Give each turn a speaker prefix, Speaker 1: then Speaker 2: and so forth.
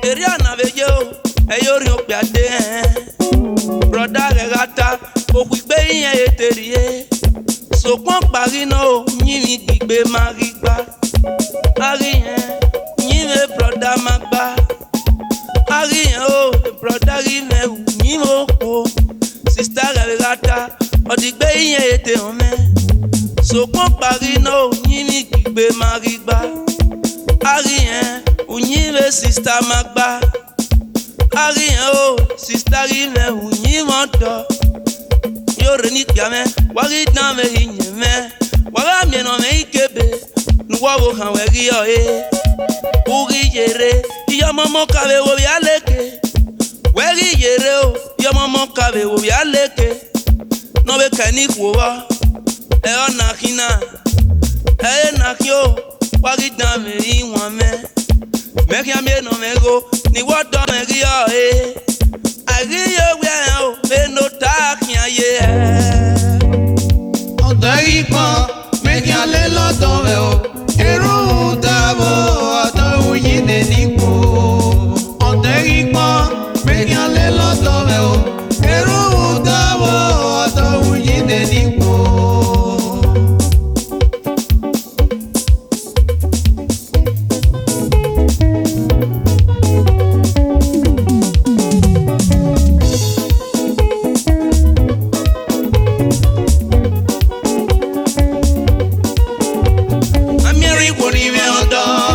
Speaker 1: Eri ana beje o, e yori o piade. Sokon Paris no, nyimi gbigbe marigba. Arien, nyime broda magba. Arien oh, broda rime nyimo ko. Sister rata, odigbe yen ete ome. Sokon Paris no, nyimi gbigbe marigba. Arien, nyime sister magba. Arien oh, sister rime nyimo do. Yo reni piame, wari dan me hinyeme. Wara mieno me ikebe, nuwawo kan wegi yo Uri yere, iya momo kabe wo bi aleke. Wegi yere o, iya momo kabe wo bi aleke. No be kani kuwa, na kina. Na kyo, wari dan me hinyeme. Meki amye no me go, ni wado me gi yo Agriyo gwen me no takia ye.
Speaker 2: Odaipa me nyale lodo veo. Eru davo ata uyine nipo. Odaipa me nyale lodo veo. Eru davo ata uyine nipo.
Speaker 1: Amiri kuni me oto.